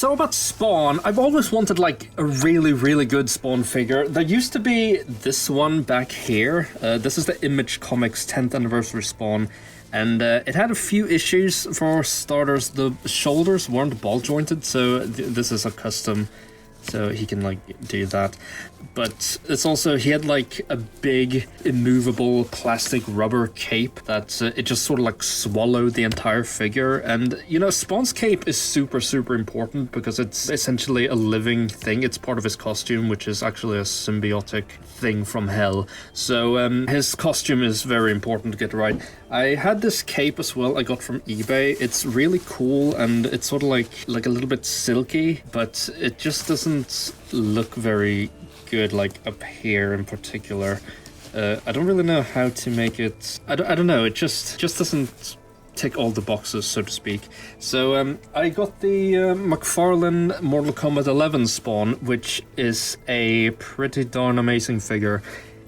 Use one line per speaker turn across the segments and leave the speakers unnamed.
So about Spawn, I've always wanted like a really good Spawn figure. There used to be this one back here. This is the Image Comics 10th anniversary Spawn. And it had a few issues. For starters, the shoulders weren't ball jointed, so this is a custom, so he can like do that. But it's also, he had like a big immovable plastic rubber cape that it just sort of like swallowed the entire figure. And you know, Spawn's cape is super important because it's essentially a living thing. It's part of his costume, which is actually a symbiotic thing from hell. So his costume is very important to get right. I had this cape as well I got from eBay. It's really cool and it's sort of like a little bit silky, but it just doesn't look very good like up here in particular. I don't really know how to make it. I don't know, it just doesn't tick all the boxes, so to speak. So I got the McFarlane Mortal Kombat 11 Spawn, which is a pretty darn amazing figure.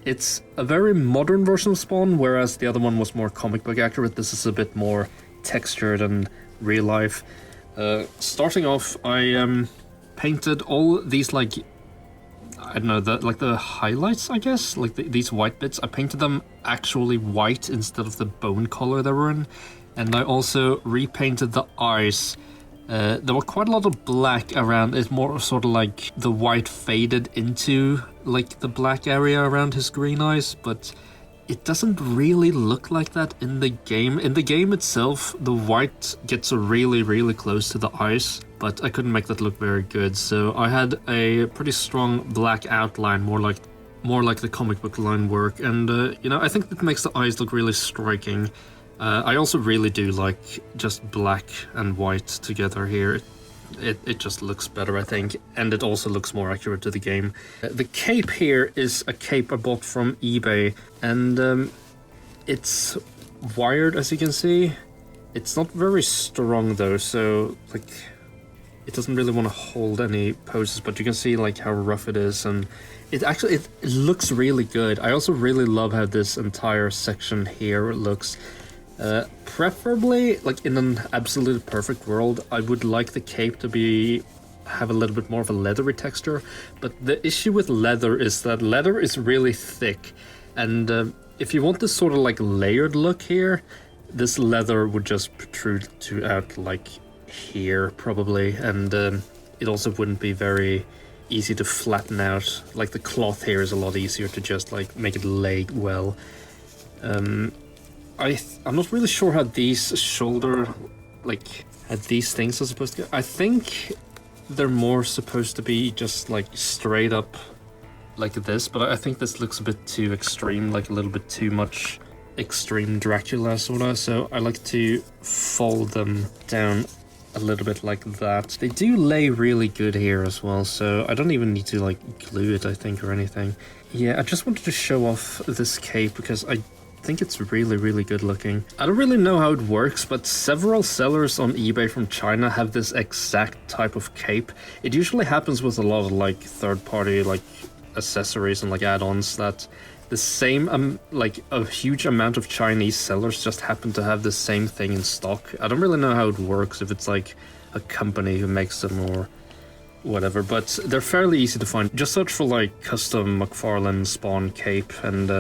It's a very modern version of Spawn, whereas the other one was more comic book accurate. This is a bit more textured and real life. Starting off, I painted all these like, I don't know, the highlights, I guess, like these white bits. I painted them actually white instead of the bone color they were in. And I also repainted the eyes. There were quite a lot of black around. It's more sort of like the white faded into like the black area around his green eyes, but it doesn't really look like that in the game. In the game itself, the white gets really close to the eyes, but I couldn't make that look very good. So I had a pretty strong black outline, more like the comic book line work, and you know, I think that makes the eyes look really striking. I also really do like just black and white together here. It just looks better, I think, and it also looks more accurate to the game. The cape here is a cape I bought from eBay, and it's wired, as you can see. It's not very strong though, so like it doesn't really want to hold any poses, but you can see like how rough it is, and it looks really good. I also really love how this entire section here looks. Preferably, like in an absolute perfect world, I would like the cape to have a little bit more of a leathery texture, but the issue with leather is that leather is really thick, and if you want this sort of like layered look here, this leather would just protrude out like here probably, and it also wouldn't be very easy to flatten out. Like the cloth here is a lot easier to just like make it lay well. I'm not really sure how these shoulder, like, how these things are supposed to go. I think they're more supposed to be just, like, straight up like this, but I think this looks a bit too extreme, like a little bit too much extreme Dracula, sorta, so I like to fold them down a little bit like that. They do lay really good here as well, so I don't even need to, like, glue it, I think, or anything. Yeah, I just wanted to show off this cape because I think it's really good looking. I don't really know how it works, but several sellers on eBay from China have this exact type of cape. It usually happens with a lot of like third-party like accessories and like add-ons that the same like a huge amount of Chinese sellers just happen to have the same thing in stock. I don't really know how it works, if it's like a company who makes them or whatever, but they're fairly easy to find. Just search for like custom McFarlane Spawn cape and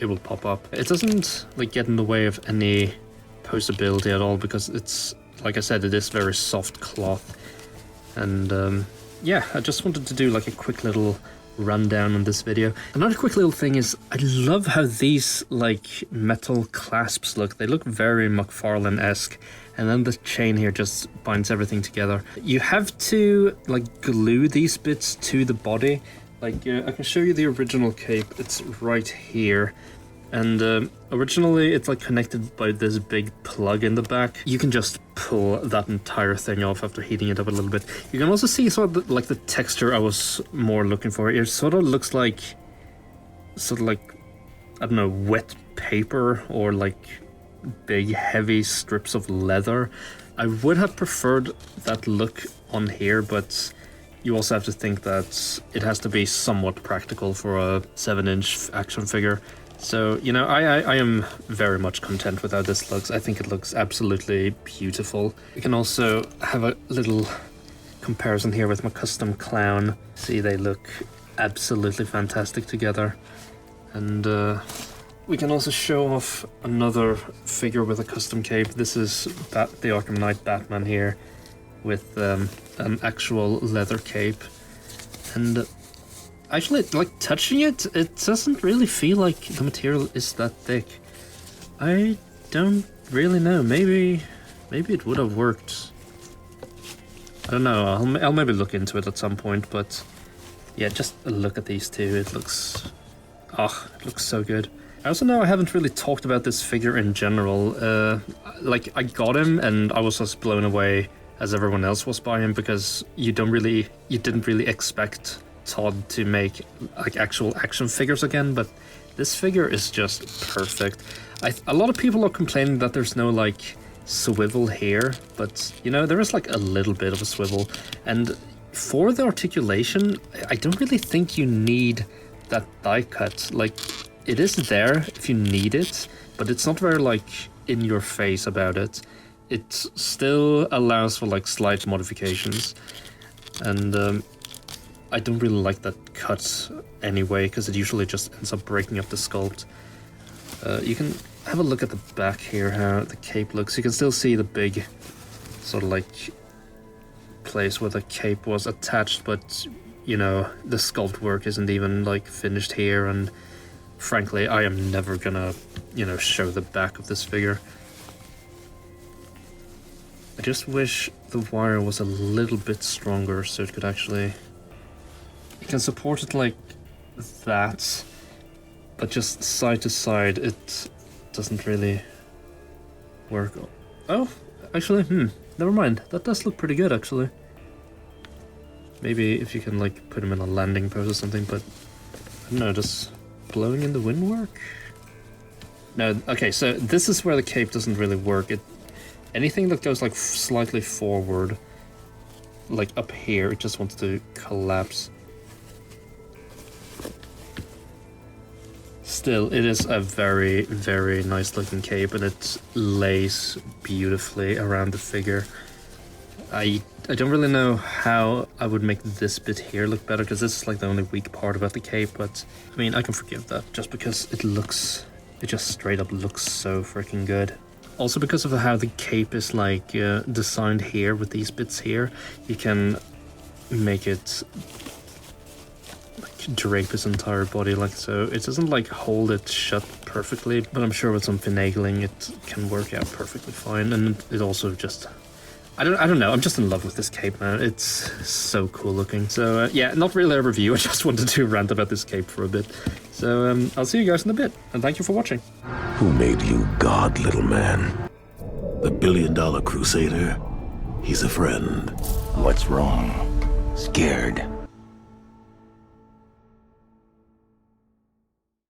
it will pop up. It doesn't like get in the way of any posability at all because it's, like I said, it is very soft cloth. And yeah, I just wanted to do like a quick little rundown on this video. Another quick little thing is I love how these like metal clasps look. They look very McFarlane-esque. And then the chain here just binds everything together. You have to like glue these bits to the body. Like I can show you the original cape. It's right here. And originally it's like connected by this big plug in the back. You can just pull that entire thing off after heating it up a little bit. You can also see sort of like the texture I was more looking for. It sort of looks like, I don't know, wet paper or like big heavy strips of leather. I would have preferred that look on here, but you also have to think that it has to be somewhat practical for a 7-inch action figure. So, you know, I am very much content with how this looks. I think it looks absolutely beautiful. You can also have a little comparison here with my custom clown. See, they look absolutely fantastic together. And we can also show off another figure with a custom cape. This is the Arkham Knight Batman here with an actual leather cape. And actually, like, touching it, it doesn't really feel like the material is that thick. I don't really know. Maybe it would have worked. I don't know. I'll maybe look into it at some point, but yeah, just a look at these two. It looks so good. I also know I haven't really talked about this figure in general. Like, I got him and I was just blown away as everyone else was by him, because you didn't really expect Todd to make like actual action figures again, but this figure is just perfect. A lot of people are complaining that there's no like swivel here, but you know, there is like a little bit of a swivel, and for the articulation, I don't really think you need that die cut. Like, it is there if you need it, but it's not very like in your face about it. It still allows for like slight modifications, and I don't really like that cut anyway, because it usually just ends up breaking up the sculpt. You can have a look at the back here, how the cape looks. You can still see the big sort of like place where the cape was attached, but you know, the sculpt work isn't even like finished here, and frankly, I am never gonna, you know, show the back of this figure. I just wish the wire was a little bit stronger so it could actually... You can support it like that, but just side to side it doesn't really work. Oh, actually, never mind. That does look pretty good, actually. Maybe if you can like put him in a landing pose or something, but I don't know, does blowing in the wind work? No, okay, so this is where the cape doesn't really work. Anything that goes like slightly forward, like up here, it just wants to collapse. Still, it is a very, very nice looking cape, and it lays beautifully around the figure. I don't really know how I would make this bit here look better, because this is like the only weak part about the cape, but I mean, I can forgive that just because it just straight up looks so freaking good. Also, because of how the cape is like designed here with these bits here, you can make it like drape his entire body like so. It doesn't like hold it shut perfectly, but I'm sure with some finagling it can work out perfectly fine. And it also just, I don't know, I'm just in love with this cape, man. It's so cool looking. So yeah, not really a review, I just wanted to rant about this cape for a bit. So I'll see you guys in a bit, and thank you for watching.
Who made you God, little man? The $1 billion crusader? He's a friend.
What's wrong? Scared?